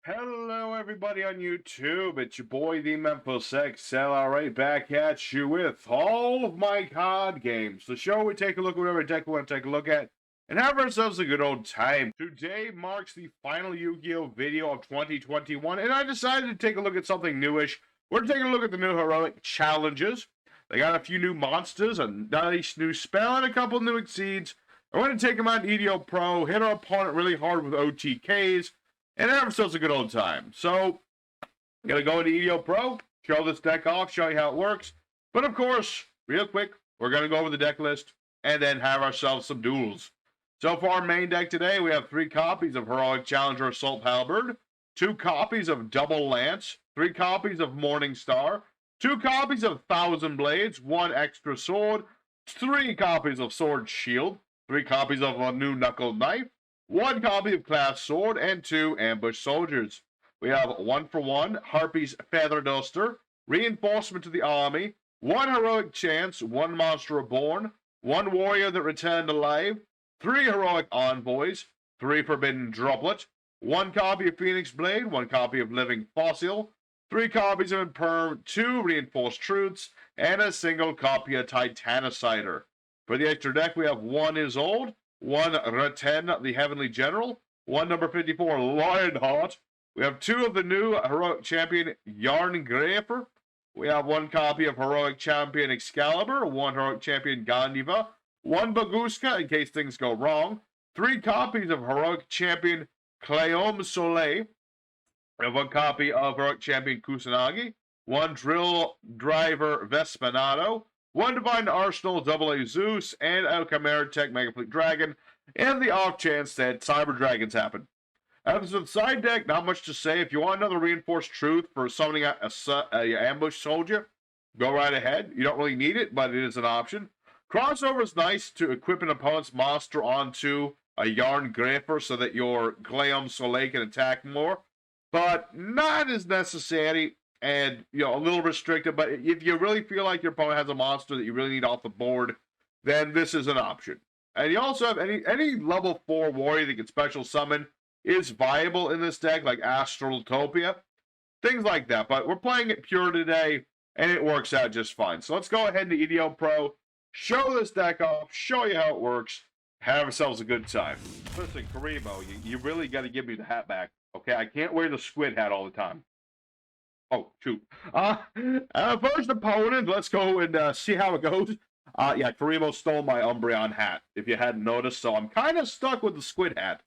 Hello, everybody on YouTube. It's your boy, the Memphis XLR8, back at you with all of my card games. The show we take a look at whatever deck we want to take a look at and have ourselves a good old time. Today marks the final Yu-Gi-Oh! Video of 2021, and I decided to take a look at something newish. We're taking a look at the new heroic challenges. They got a few new monsters, a nice new spell, and a couple new exceeds. I want to take them out in EDOPro, hit our opponent really hard with OTKs, and have ourselves a good old time. So, I'm going to go into EDOPro, show this deck off, show you how it works. But of course, real quick, we're going to go over the deck list and then have ourselves some duels. So for our main deck today, we have 3 copies of Heroic Challenger Assault Halberd, 2 copies of Double Lance, 3 copies of Morning Star, 2 copies of Thousand Blades, 1 extra sword, 3 copies of Sword Shield, 3 copies of a new Knuckle Knife, 1 copy of Class Sword, and 2 Ambush Soldiers. We have 1-for-1 Harpy's Feather Duster, Reinforcement to the Army, 1 Heroic Chance, 1 Monster Reborn, 1 Warrior that Returned Alive, 3 Heroic Envoys, 3 Forbidden Droplet, 1 copy of Phoenix Blade, 1 copy of Living Fossil, 3 copies of Imperm, 2 Reinforced Truths, and a single copy of Titanicider. For the extra deck, we have 1 Isolde, 1 Reten, the Heavenly General, 1 number 54 Lionheart. We have 2 of the new Heroic Champion Jarngreipr. We have 1 copy of Heroic Champion Excalibur, 1 Heroic Champion Gandiva, 1 Baguska in case things go wrong, 3 copies of Heroic Champion Claiomh Solais. We have 1 copy of Heroic Champion Kusanagi, 1 Drill Driver Vespinato, 1 Divine Arsenal AA Zeus, and a Chimera Tech Mega Fleet Dragon, and the off chance that Cyber Dragons happen. As for the side deck, not much to say. If you want another Reinforced Truth for summoning a Ambush Soldier, go right ahead. You don't really need it, but it is an option. Crossover is nice to equip an opponent's monster onto a Jarngreipr so that your Claiomh Solais can attack more, but not as necessary. And, a little restricted, but if you really feel like your opponent has a monster that you really need off the board, then this is an option. And you also have any level 4 warrior that can special summon is viable in this deck, like Astraltopia, things like that. But we're playing it pure today, and it works out just fine. So let's go ahead to EDOPro, show this deck off, show you how it works, have ourselves a good time. Listen, Karimo, you really got to give me the hat back, okay? I can't wear the squid hat all the time. Oh, shoot. First opponent, let's go and see how it goes. Yeah, Karimo stole my Umbreon hat, if you hadn't noticed, so I'm kind of stuck with the squid hat,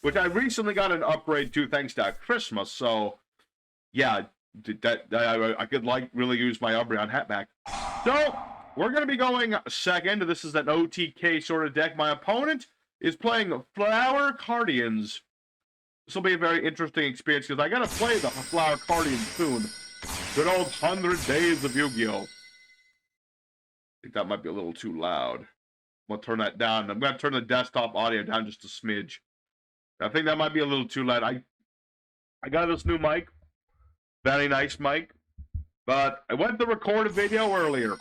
which I recently got an upgrade to thanks to Christmas, so, yeah, I could, really use my Umbreon hat back. So, we're going to be going second. This is an OTK sort of deck. My opponent is playing Flower Cardians. This will be a very interesting experience because I gotta play the Flower Cardian soon. Good old 100 Days of Yu-Gi-Oh! I think that might be a little too loud. I'm gonna turn that down. I'm gonna turn the desktop audio down just a smidge. I think that might be a little too loud. I got this new mic. Very nice mic. But I went to record a video earlier,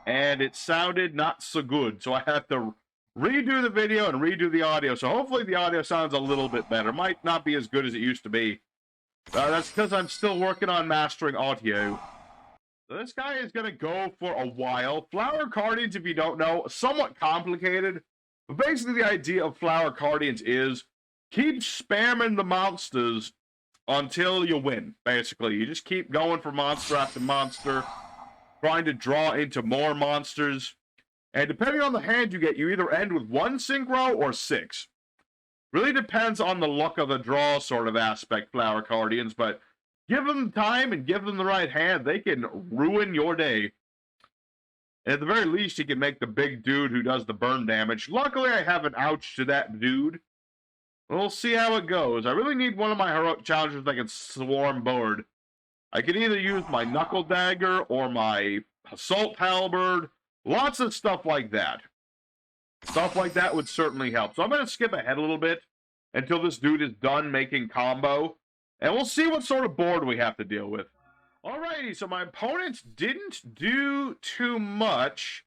and it sounded not so good. So I have to redo the video and redo the audio, so hopefully the audio sounds a little bit better. Might not be as good as it used to be. That's because I'm still working on mastering audio. So this guy is going to go for a while. Flower Cardians, if you don't know, somewhat complicated. But basically the idea of Flower Cardians is keep spamming the monsters until you win, basically. You just keep going for monster after monster, trying to draw into more monsters. And depending on the hand you get, you either end with 1 synchro or 6. Really depends on the luck of the draw sort of aspect, Flower Cardians, but give them time and give them the right hand, they can ruin your day. And at the very least, you can make the big dude who does the burn damage. Luckily, I have an ouch to that dude. We'll see how it goes. I really need one of my heroic challengers that can swarm board. I can either use my Knuckle Dagger or my Assault Halberd. Lots of stuff like that. Stuff like that would certainly help. So I'm going to skip ahead a little bit until this dude is done making combo. And we'll see what sort of board we have to deal with. Alrighty, so my opponents didn't do too much.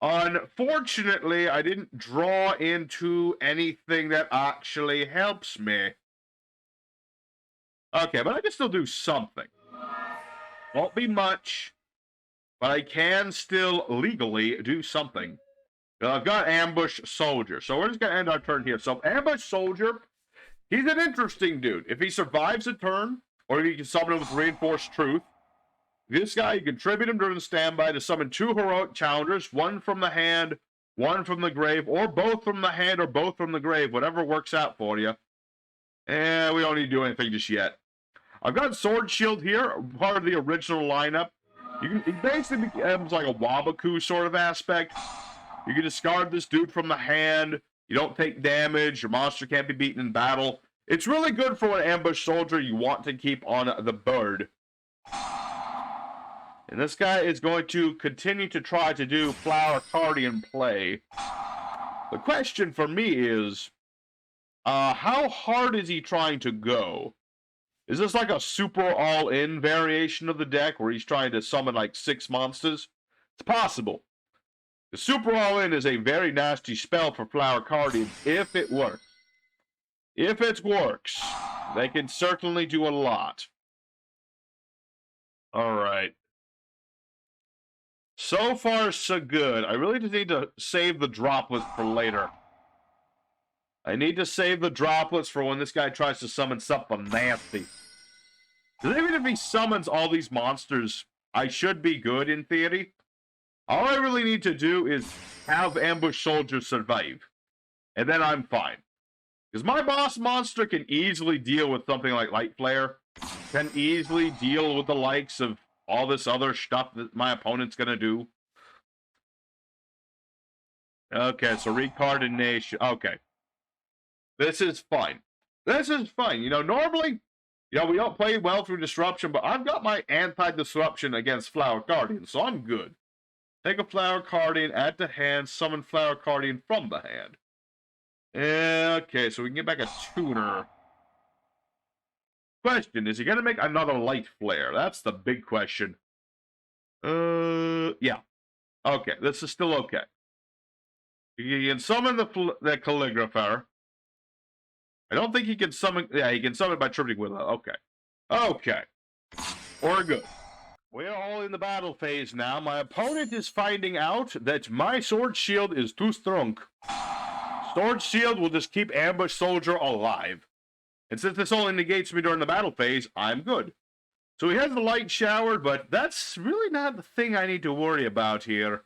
Unfortunately, I didn't draw into anything that actually helps me. Okay, but I can still do something. Won't be much, but I can still legally do something. I've got Ambush Soldier, so we're just going to end our turn here. So Ambush Soldier, he's an interesting dude. If he survives a turn, or if you can summon him with Reinforced Truth, this guy, you can tribute him during the standby to summon 2 heroic challengers, one from the hand, one from the grave, or both from the hand or both from the grave, whatever works out for you. And we don't need to do anything just yet. I've got Sword Shield here, part of the original lineup. It basically becomes like a Wabaku sort of aspect. You can discard this dude from the hand. You don't take damage. Your monster can't be beaten in battle. It's really good for an Ambush Soldier you want to keep on the board. And this guy is going to continue to try to do Flower Cardian play. The question for me is, how hard is he trying to go? Is this like a super all-in variation of the deck where he's trying to summon like 6 monsters? It's possible. The super all-in is a very nasty spell for Flower Cardians if it works. If it works, they can certainly do a lot. Alright. So far, so good. I really just need to save the droplets for later. I need to save the droplets for when this guy tries to summon something nasty. Because even if he summons all these monsters, I should be good in theory. All I really need to do is have Ambush Soldier survive. And then I'm fine. Because my boss monster can easily deal with something like Light Flare. Can easily deal with the likes of all this other stuff that my opponent's going to do. Okay, so Recardination. Okay. This is fine. This is fine. You know, normally, you know, we don't play well through Disruption, but I've got my anti-disruption against Flower Cardian, so I'm good. Take a Flower Cardian, add to hand, summon Flower Cardian from the hand. Okay, so we can get back a tuner. Question, is he going to make another Light Flare? That's the big question. Yeah. Okay, this is still okay. He can summon the Calligrapher. I don't think he can summon... Yeah, he can summon by tributing with it. Okay. Okay. We're good. We're all in the battle phase now. My opponent is finding out that my Sword Shield is too strong. Sword Shield will just keep Ambush Soldier alive. And since this only negates me during the battle phase, I'm good. So he has the Light Shower, but that's really not the thing I need to worry about here.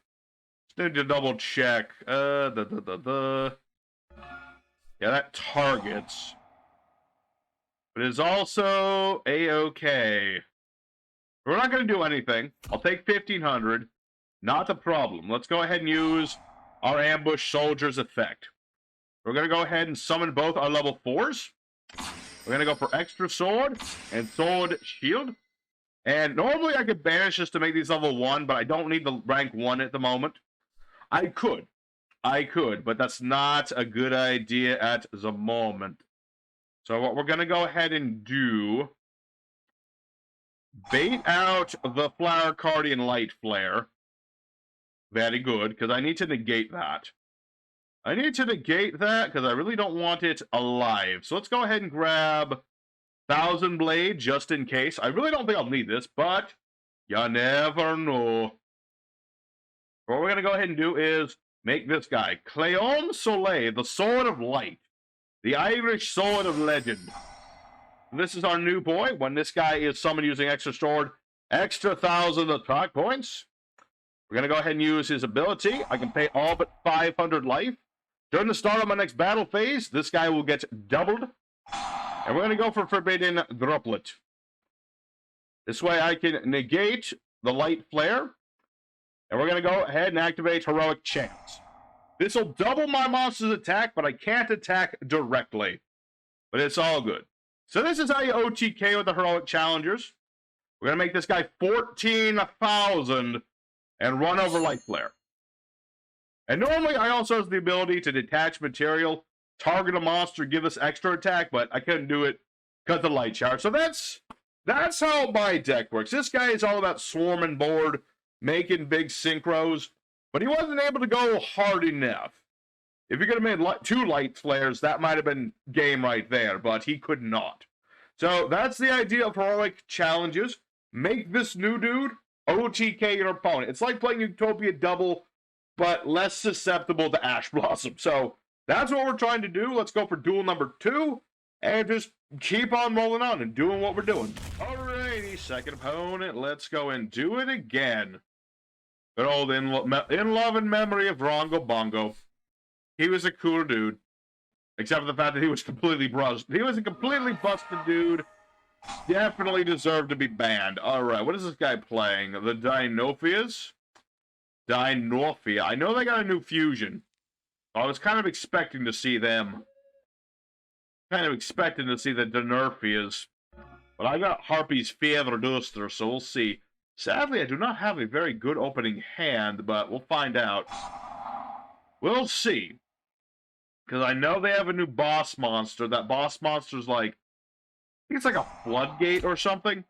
Just need to double check. Yeah, that targets. But it's also A-okay. We're not going to do anything. I'll take 1,500. Not a problem. Let's go ahead and use our Ambush Soldier's effect. We're going to go ahead and summon both our level 4s. We're going to go for Extra Sword and Sword Shield. And normally I could banish this to make these level 1, but I don't need the rank 1 at the moment. I could, but that's not a good idea at the moment. So what we're going to go ahead and do, bait out the Flower Cardian Light Flare. Very good, because I need to negate that. I need to negate that because I really don't want it alive. So let's go ahead and grab Thousand Blade just in case. I really don't think I'll need this, but you never know. What we're going to go ahead and do is make this guy Claiomh Solais, the Sword of Light, the Irish Sword of Legend. This is our new boy. When this guy is summoned using Extra Sword, extra 1,000 attack points. We're going to go ahead and use his ability. I can pay all but 500 life. During the start of my next battle phase, this guy will get doubled. And we're going to go for Forbidden Droplet. This way I can negate the Light Flare. And we're going to go ahead and activate Heroic Chance. This will double my monster's attack, but I can't attack directly. But it's all good. So this is how you OTK with the Heroic Challengers. We're going to make this guy 14,000 and run over Light Flare. And normally I also have the ability to detach material, target a monster, give us extra attack, but I couldn't do it because of the Light Shower. So that's how my deck works. This guy is all about swarming board, making big synchros, but he wasn't able to go hard enough. If he could have made 2 Light Flares, that might have been game right there, but he could not. So that's the idea of heroic challenges. Make this new dude OTK your opponent. It's like playing Utopia double, but less susceptible to Ash Blossom. So that's what we're trying to do. Let's go for duel number 2 and just keep on rolling on and doing what we're doing. Alrighty, second opponent. Let's go and do it again. Good old in love and memory of Rhongomyniad. He was a cool dude. Except for the fact that he was completely busted. He was a completely busted dude. Definitely deserved to be banned. Alright, what is this guy playing? The Dinorphias? Dinorphia. I know they got a new fusion. I was kind of expecting to see them. Kind of expecting to see the Dinorphias. But I got Harpy's Feather Duster, so we'll see. Sadly, I do not have a very good opening hand, but we'll find out. We'll see. Because I know they have a new boss monster. That boss monster's like... I think it's like a floodgate or something.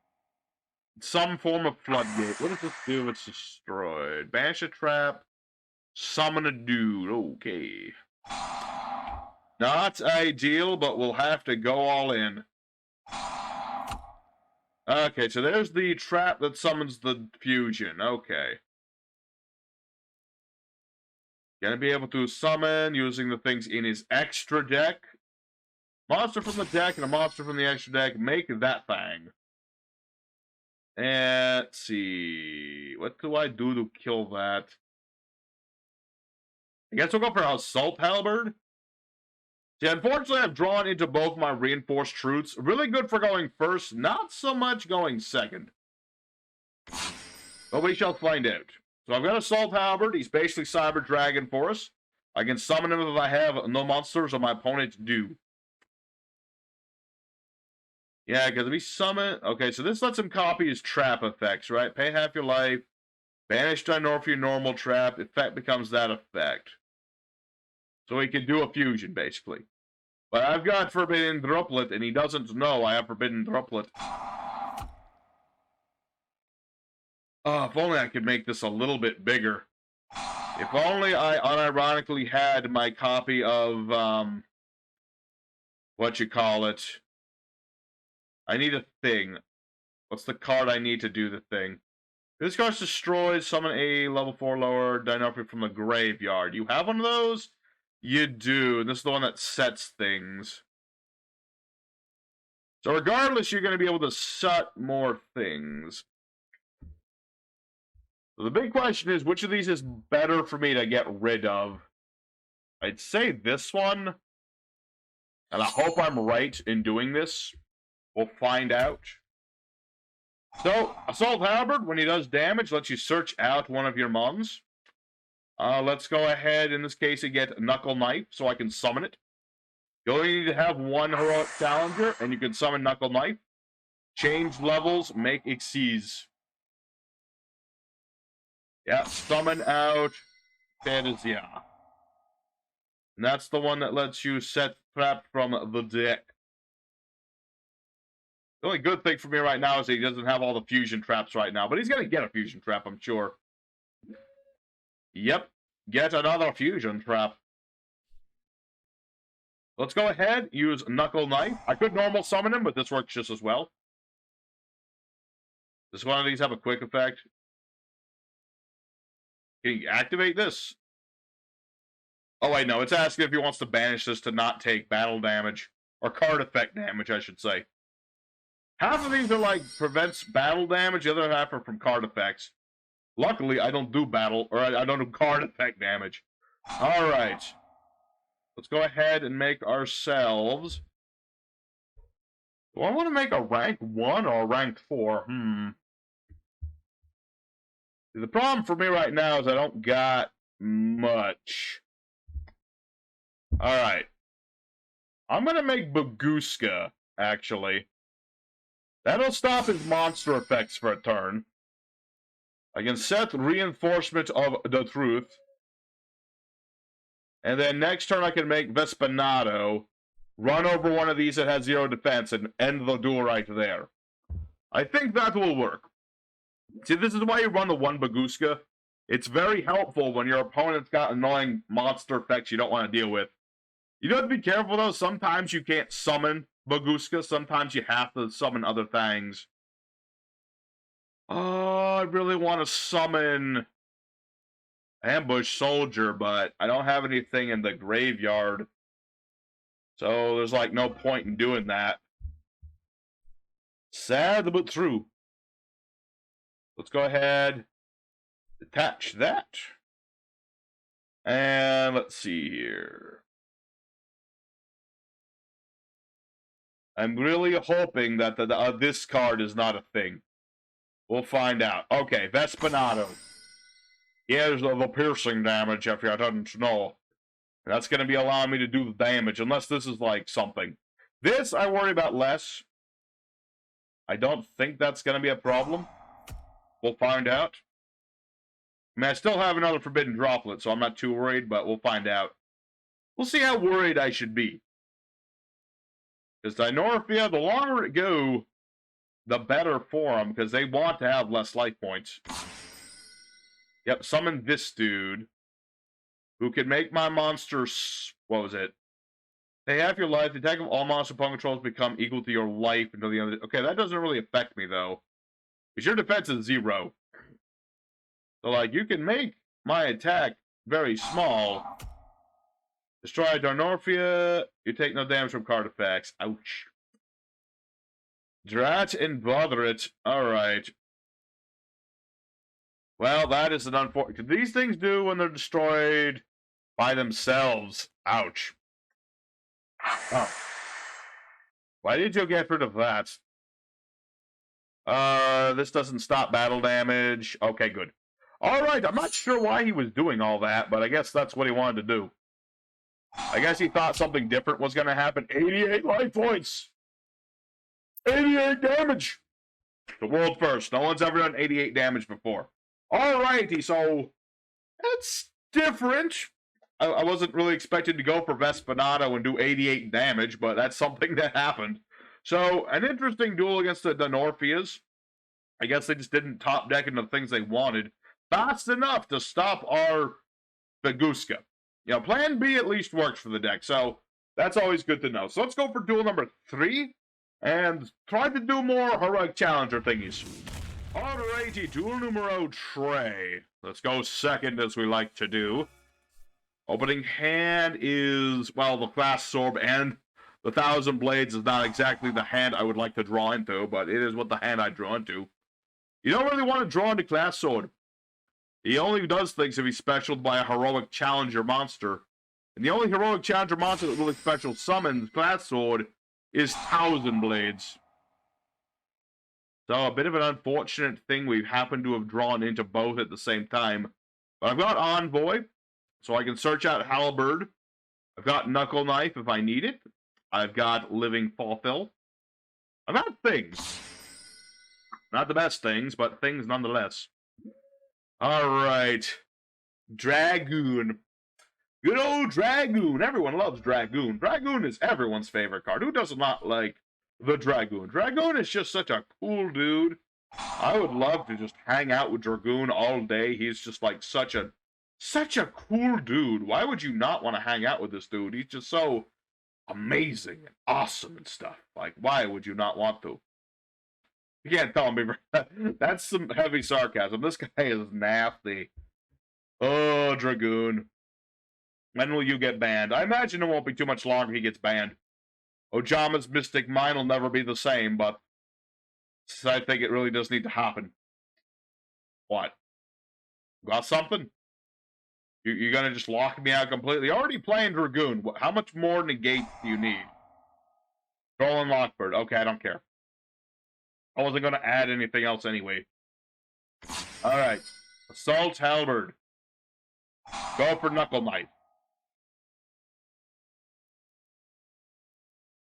Some form of floodgate. What does this do if it's destroyed? Banish a trap. Summon a dude. Okay. Not ideal, but we'll have to go all in. Okay, so there's the trap that summons the fusion. Okay. Gonna be able to summon using the things in his extra deck. Monster from the deck and a monster from the extra deck. Make that thing. And let's see. What do I do to kill that? I guess we'll go for Assault Halberd. See, unfortunately, I've drawn into both my Reinforced Truths. Really good for going first, not so much going second. But we shall find out. So I've got Assault Halberd. He's basically Cyber Dragon for us. I can summon him if I have no monsters or my opponent do. Yeah, because if he summon... Okay, so this lets him copy his trap effects, right? Pay half your life. Banish Dinorphia normal trap. Effect becomes that effect. So he can do a fusion, basically. But I've got Forbidden Droplet, and he doesn't know I have Forbidden Droplet. Oh, if only I could make this a little bit bigger. If only I unironically had my copy of, whatchamacallit. I need a thing. What's the card I need to do the thing? This card's destroyed. Summon a level 4 lower Dinorphia from the graveyard. You have one of those? You do. This is the one that sets things. So regardless, you're going to be able to set more things. So the big question is, which of these is better for me to get rid of? I'd say this one. And I hope I'm right in doing this. We'll find out. So, Assault Halberd, when he does damage, lets you search out one of your mons. Let's go ahead, in this case, and get Knuckle Knife, so I can summon it. You only need to have one Heroic Challenger, and you can summon Knuckle Knife. Change levels, make Xyz. Yeah, summon out Fantasia. And that's the one that lets you set trap from the deck. The only good thing for me right now is that he doesn't have all the fusion traps right now. But he's going to get a fusion trap, I'm sure. Yep. Get another fusion trap. Let's go ahead. Use Knuckle Knife. I could normal summon him, but this works just as well. Does one of these have a quick effect? Can you activate this? Oh, wait, no. It's asking if he wants to banish this to not take battle damage. Or card effect damage, I should say. Half of these are like prevents battle damage, the other half are from card effects. Luckily, I don't do battle, or I don't do card effect damage. Alright. Let's go ahead and make ourselves... Do I want to make a rank 1 or a rank 4? The problem for me right now is I don't got much. Alright. I'm going to make Baguska, actually. That'll stop his monster effects for a turn. I can set Reinforcement of the Truth. And then next turn I can make Vespanado. Run over one of these that has 0 defense and end the duel right there. I think that will work. See, this is why you run the 1 Baguska. It's very helpful when your opponent's got annoying monster effects you don't want to deal with. You do have to be careful, though. Sometimes you can't summon Baguska. Sometimes you have to summon other things. Oh, I really want to summon Ambush Soldier, but I don't have anything in the graveyard. So there's like no point in doing that. Sad but true. Let's go ahead, detach that. And let's see here. I'm really hoping that this card is not a thing. We'll find out. Okay, Vespinato. Here's the piercing damage if you didn't know. That's going to be allowing me to do the damage, unless this is like something. This I worry about less. I don't think that's going to be a problem. We'll find out. I mean, I still have another Forbidden Droplet, so I'm not too worried, but we'll find out. We'll see how worried I should be. Because Dinorphia, the longer it go, the better for them, because they want to have less life points. Yep, summon this dude, who can make my monsters, what was it? Hey, half your life, the attack of all monster opponent controls become equal to your life until the end of the... Okay, that doesn't really affect me, though. Because your defense is 0. So, like, you can make my attack very small. Destroy Dinorphia, you take no damage from card effects. Ouch. Drat and bother it. Alright. Well, that is an unfortunate... These things do when they're destroyed by themselves. Ouch. Oh. Why did you get rid of that? This doesn't stop battle damage. Okay, good. Alright, I'm not sure why he was doing all that, but I guess that's what he wanted to do. I guess he thought something different was going to happen. 88 life points! 88 damage! The world first. No one's ever done 88 damage before. Alrighty, so... That's different. I wasn't really expected to go for Vespinato and do 88 damage, but that's something that happened. So, an interesting duel against the Dinorphias. I guess they just didn't top deck into the things they wanted fast enough to stop our Baguska. You know, plan B at least works for the deck, so that's always good to know. So let's go for duel number 3, and try to do more heroic challenger thingies. Alrighty, duel numero 3. Let's go second, as we like to do. Opening hand is, well, the Fast Sorb, and the Thousand Blades is not exactly the hand I would like to draw into, but it is what the hand I draw into. You don't really want to draw into Class Sword. He only does things if he's specialed by a heroic challenger monster. And the only heroic challenger monster that really special summons Class Sword is Thousand Blades. So a bit of an unfortunate thing we happen to have drawn into both at the same time. But I've got Envoy, so I can search out Halberd. I've got Knuckle Knife if I need it. I've got Living Fulfill. I've got things. Not the best things, but things nonetheless. Alright. Dragoon. Good old Dragoon. Everyone loves Dragoon. Dragoon is everyone's favorite card. Who does not like the Dragoon? Dragoon is just such a cool dude. I would love to just hang out with Dragoon all day. He's just like such a cool dude. Why would you not want to hang out with this dude? He's just so amazing and awesome and stuff. Like, why would you not want to? You can't tell me. That's some heavy sarcasm. This guy is nasty. Oh, Dragoon. When will you get banned? I imagine it won't be too much longer he gets banned. Ojama's Mystic Mine will never be the same, but I think it really does need to happen. What? Got something? You're gonna just lock me out completely? Already playing Dragoon. How much more negate do you need? Troll and Lockbird. Okay, I don't care. I wasn't going to add anything else anyway. Alright. Assault Halberd. Go for Knuckle Knife.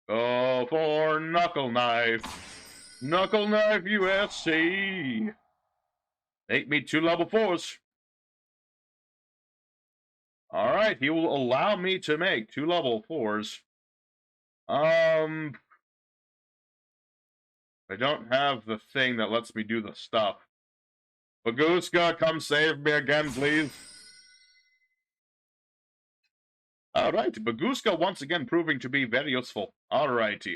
Go for Knuckle Knife. Knuckle Knife USC. Make me 2 level 4s. Alright, he will allow me to make 2 level 4s. I don't have the thing that lets me do the stuff. Baguska, come save me again, please. Alright, Baguska once again proving to be very useful. Alrighty,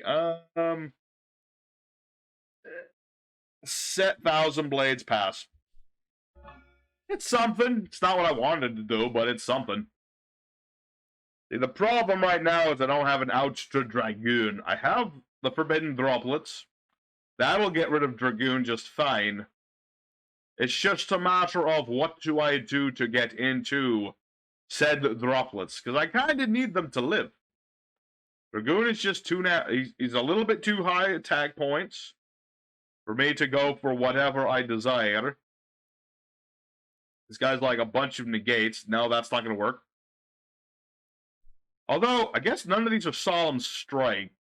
set 1,000 Blades pass. It's something. It's not what I wanted to do, but it's something. See, the problem right now is I don't have an ouch to Dragoon. I have the Forbidden Droplets. That will get rid of Dragoon just fine. It's just a matter of what do I do to get into said droplets, because I kind of need them to live. Dragoon is just too he's a little bit too high attack points for me to go for whatever I desire. This guy's like a bunch of negates. No, that's not going to work. Although, I guess none of these are Solemn Strike.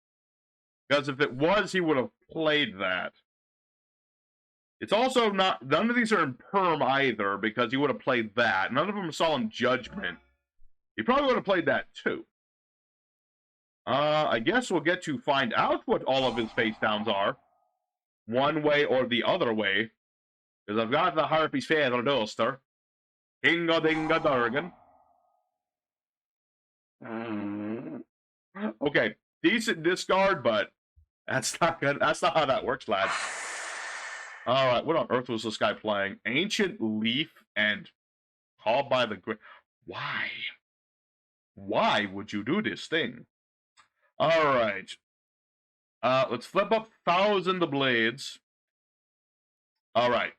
Because if it was, he would have played that. It's also not... None of these are in Perm either, because he would have played that. None of them are Solemn Judgment. He probably would have played that too. I guess we'll get to find out what all of his face downs are. One way or the other way. Because I've got the Harpy's Feather Duster. Kinga Dinga Durgan. Okay, decent discard, but that's not good. That's not how that works, lad. Alright, what on earth was this guy playing? Ancient Leaf and Called by the Great. Why? Why would you do this thing? Alright. Let's flip up 1,000 the Blades. Alright.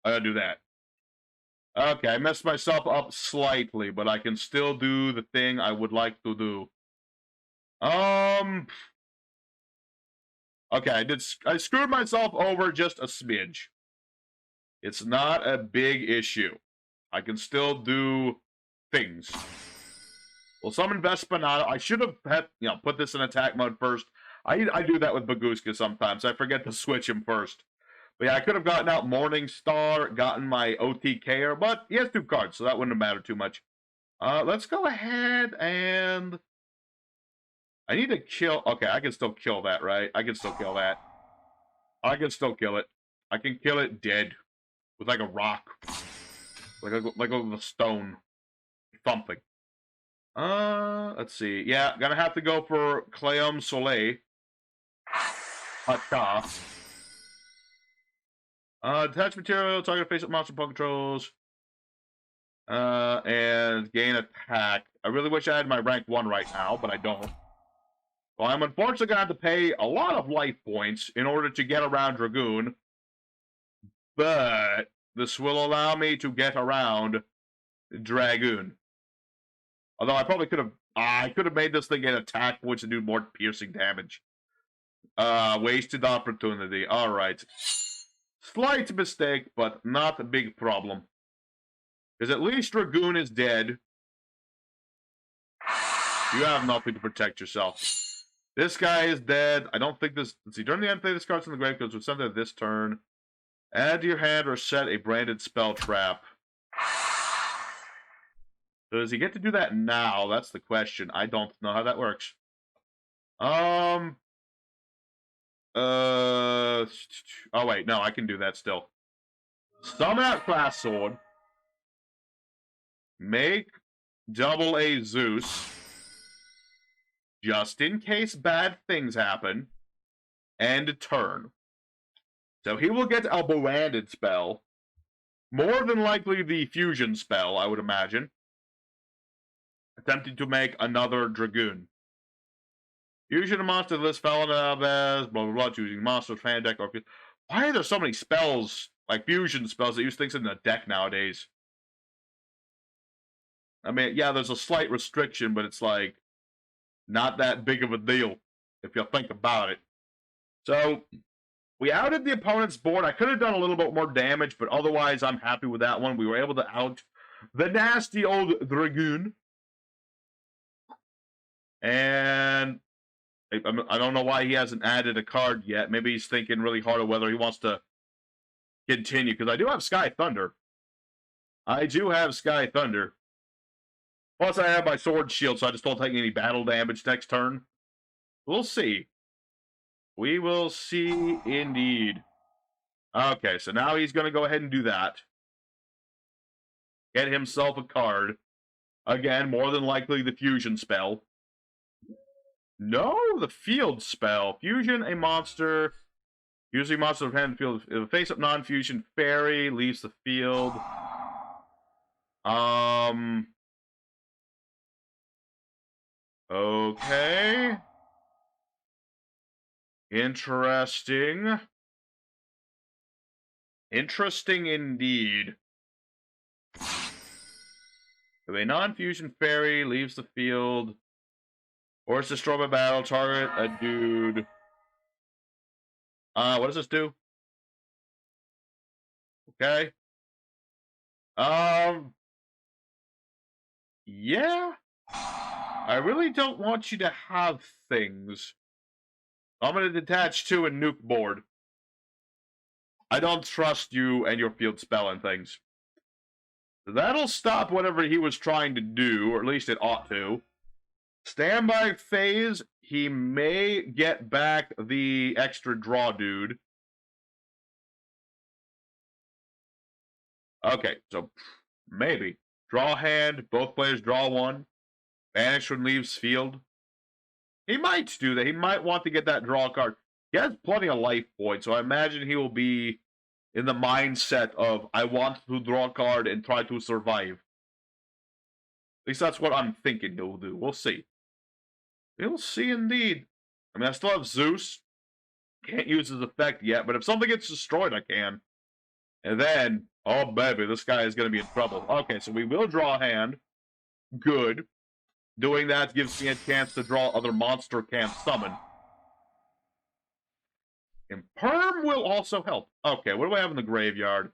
I gotta do that. Okay, I messed myself up slightly, but I can still do the thing I would like to do. Okay, I screwed myself over just a smidge. It's not a big issue. I can still do things. Well, summon Vespanado. I should have put this in attack mode first. I do that with Baguska sometimes. I forget to switch him first. But yeah, I could have gotten out Morning Star, gotten my OTKer, but he has 2 cards, so that wouldn't have mattered too much. Let's go ahead and... I need to kill... Okay, I can still kill that, right? I can still kill that. I can still kill it. I can kill it dead. With like a rock. Like a stone. Something. Let's see. Yeah, gonna have to go for Claiomh Solais. Detach material, target face-up monster pull controls. And gain attack. I really wish I had my rank 1 right now, but I don't. Well, I'm unfortunately going to have to pay a lot of life points in order to get around Dragoon. But this will allow me to get around Dragoon. Although I probably could have... I could have made this thing get attack points and do more piercing damage. Wasted opportunity. Alright. Slight mistake, but not a big problem. Because at least Dragoon is dead. You have nothing to protect yourself. This guy is dead. I don't think this... Let's see. During the end, play this card from the grave because we'll send it this turn. Add to your hand or set a branded spell trap. So does he get to do that now? That's the question. I don't know how that works. Oh, wait. No, I can do that still. Summon out Class Sword. Make double a Zeus. Just in case bad things happen. And a turn. So he will get a branded spell. More than likely the fusion spell, I would imagine. Attempting to make another Dragoon. Fusion a monster list fell in blah blah blah, choosing monster fan deck or... Why are there so many spells, like fusion spells, that use things in the deck nowadays? I mean, yeah, there's a slight restriction, but it's like not that big of a deal if you think about it. So we outed the opponent's board. I could have done a little bit more damage, but otherwise I'm happy with that one. We were able to out the nasty old Dragoon. And I don't know why he hasn't added a card yet. Maybe he's thinking really hard of whether he wants to continue. Because I do have Sky Thunder. I do have Sky Thunder. Plus, I have my Sword Shield, so I just don't take any battle damage next turn. We'll see. We will see indeed. Okay, so now he's going to go ahead and do that. Get himself a card. Again, more than likely the fusion spell. No, the field spell. Fusion a monster. Usually monster of hand field. If a face-up non-fusion fairy leaves the field. Okay. Interesting. Interesting indeed. If a non-fusion fairy leaves the field, or it's destroyed by battle, target a dude. What does this do? Okay. Yeah. I really don't want you to have things. I'm going to detach 2 and nuke board. I don't trust you and your field spell and things. That'll stop whatever he was trying to do, or at least it ought to. Standby phase, he may get back the extra draw dude. Okay, so maybe. Draw hand, both players draw 1. Banish when leaves field. He might do that. He might want to get that draw card. He has plenty of life points, so I imagine he will be in the mindset of, I want to draw a card and try to survive. At least that's what I'm thinking he'll do. We'll see. We'll see indeed. I mean, I still have Zeus. Can't use his effect yet, but if something gets destroyed, I can. And then, oh baby, this guy is going to be in trouble. Okay, so we will draw a hand. Good. Doing that gives me a chance to draw other monster can't summon. And Perm will also help. Okay, what do I have in the graveyard?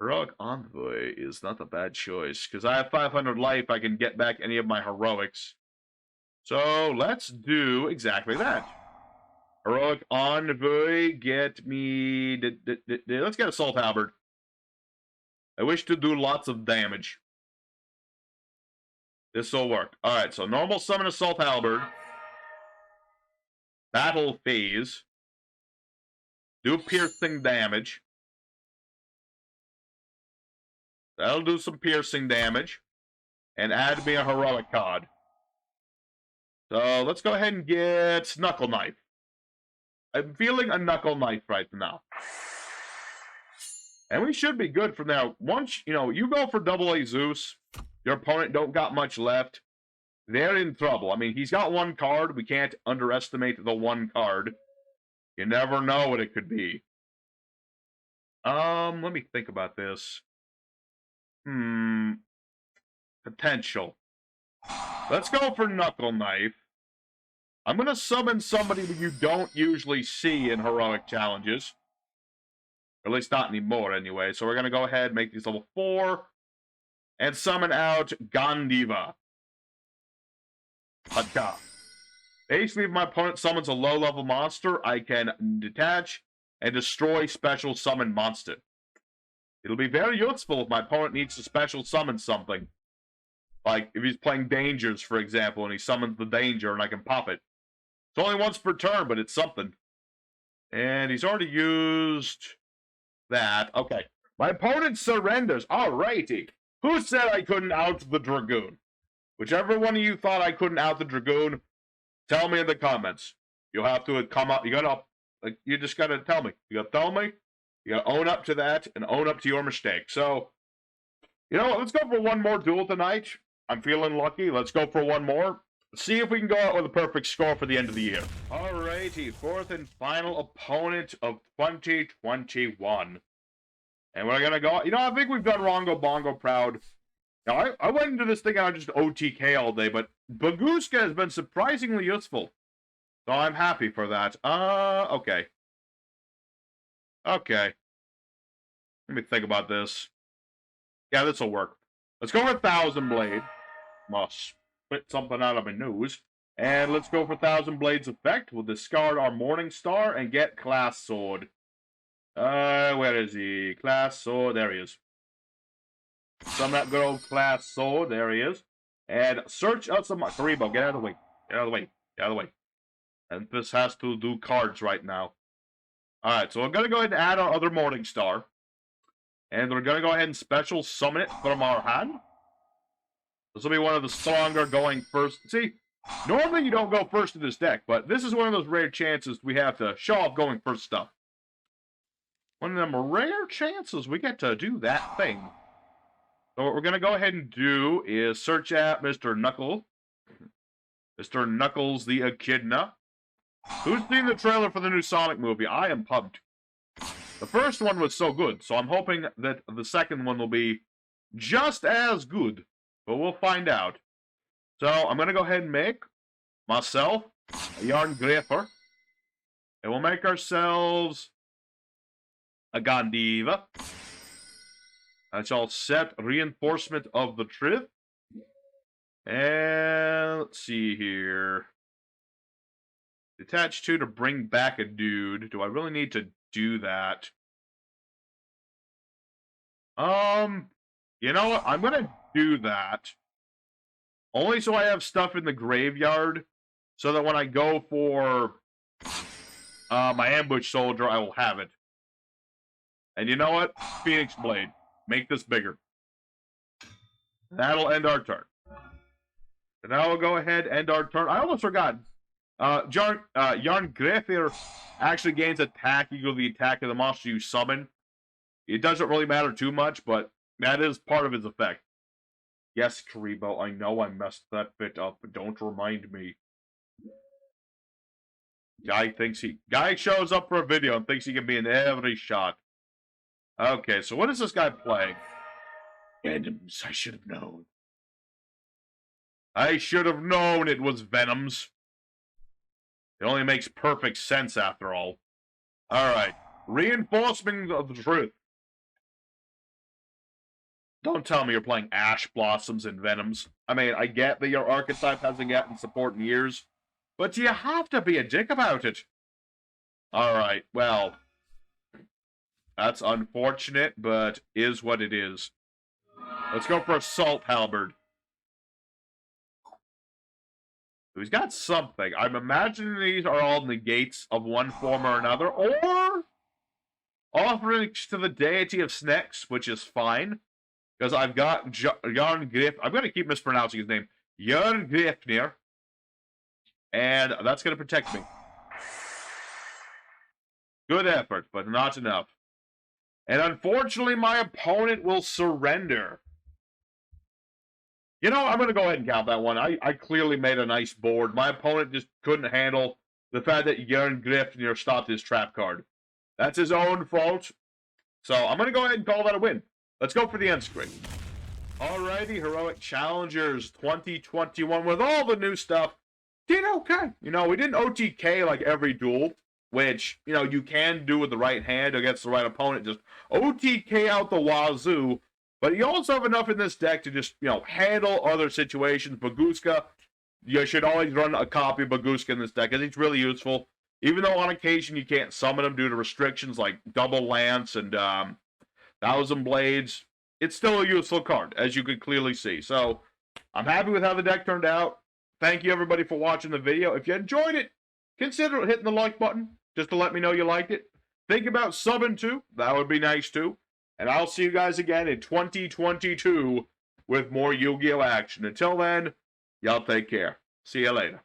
Heroic Envoy is not a bad choice, because I have 500 life, I can get back any of my heroics. So, let's do exactly that. Heroic Envoy, get me... Let's get Assault Halberd. I wish to do lots of damage. This will work. Alright, so normal summon Assault Halberd. Battle phase. Do piercing damage. That'll do some piercing damage. And add me a heroic card. So let's go ahead and get Knuckle Knife. I'm feeling a Knuckle Knife right now. And we should be good from there. Once, you go for double A Zeus, your opponent don't got much left, they're in trouble. I mean, he's got 1 card. We can't underestimate the 1 card. You never know what it could be. Let me think about this. Potential. Let's go for Knuckle Knife. I'm going to summon somebody that you don't usually see in heroic challenges. Or at least not anymore, anyway. So we're going to go ahead and make these level 4. And summon out Gandiva. Haka. Basically, if my opponent summons a low-level monster, I can detach and destroy special summon monster. It'll be very useful if my opponent needs to special summon something. Like, if he's playing Dangers, for example, and he summons the Danger, and I can pop it. It's only once per turn, but it's something. And he's already used that. Okay. My opponent surrenders. Alrighty. Who said I couldn't out the Dragoon? Whichever one of you thought I couldn't out the Dragoon, tell me in the comments. You'll have to come up. You just gotta tell me. You gotta tell me. You gotta own up to that and own up to your mistake. So, you know what? Let's go for one more duel tonight. I'm feeling lucky. Let's go for one more. See if we can go out with a perfect score for the end of the year. Alrighty, 4th and final opponent of 2021. And we're gonna go. I think we've done Rongo Bongo proud. Now, I went into this thing and I just OTK all day, but Baguska has been surprisingly useful. So I'm happy for that. Okay. Okay. Let me think about this. Yeah, this will work. Let's go for Thousand Blade. Must spit something out of my nose. And let's go for Thousand Blades effect. We'll discard our Morning Star and get Class Sword. Where is he? Class Sword. There he is. Summon that good old Class Sword. There he is. And search out some Karibo. Get out of the way. Get out of the way. Get out of the way. And this has to do cards right now. Alright, so we're going to go ahead and add our other Morning Star. And we're going to go ahead and special summon it from our hand. This will be one of the stronger going first. See, normally you don't go first in this deck, but this is one of those rare chances we have to show off going first stuff. One of them rare chances we get to do that thing. So what we're going to go ahead and do is search out Mr. Knuckle. Mr. Knuckles the Echidna. Who's seen the trailer for the new Sonic movie? I am pumped. The first one was so good, so I'm hoping that the second one will be just as good. But we'll find out. So I'm going to go ahead and make myself a Jarngreipr. And we'll make ourselves a Gandiva. That's all set. Reinforcement of the trip. And let's see here. Detach 2 to bring back a dude. Do I really need to do that? You know what? I'm gonna do that. Only so I have stuff in the graveyard, so that when I go for my ambush soldier, I will have it. And you know what? Phoenix Blade. Make this bigger. That'll end our turn. And now we'll go ahead and end our turn. I almost forgot. Jarngreipr actually gains attack equal to the attack of the monster you summon. It doesn't really matter too much, but that is part of his effect. Yes, Karibo, I know I messed that bit up, but don't remind me. Guy shows up for a video and thinks he can be in every shot. Okay, so what is this guy playing? Venoms, I should have known. I should have known it was Venoms. It only makes perfect sense after all. Alright. Reinforcement of the truth. Don't tell me you're playing Ash Blossoms and Venoms. I mean, I get that your archetype hasn't gotten support in years, but you have to be a dick about it. Alright, well. That's unfortunate, but is what it is. Let's go for Assault Halberd. He's got something. I'm imagining these are all negates of one form or another, or offerings to the deity of snakes, which is fine, because I've got Jarngreipr. I'm going to keep mispronouncing his name. Jarngreipr, and that's going to protect me. Good effort, but not enough. And unfortunately, my opponent will surrender. You know, I'm going to go ahead and count that one. I clearly made a nice board. My opponent just couldn't handle the fact that Jarngreipr stopped his trap card. That's his own fault. So I'm going to go ahead and call that a win. Let's go for the end screen. Alrighty, Heroic Challengers 2021 with all the new stuff. Did okay. You know, we didn't OTK like every duel, which, you know, you can do with the right hand against the right opponent. Just OTK out the wazoo. But you also have enough in this deck to just, you know, handle other situations. Baguska, you should always run a copy of Baguska in this deck, because it's really useful. Even though on occasion you can't summon him due to restrictions like Double Lance and Thousand Blades, it's still a useful card, as you can clearly see. So, I'm happy with how the deck turned out. Thank you, everybody, for watching the video. If you enjoyed it, consider hitting the like button, just to let me know you liked it. Think about subbing too. That would be nice too. And I'll see you guys again in 2022 with more Yu-Gi-Oh! Action. Until then, y'all take care. See you later.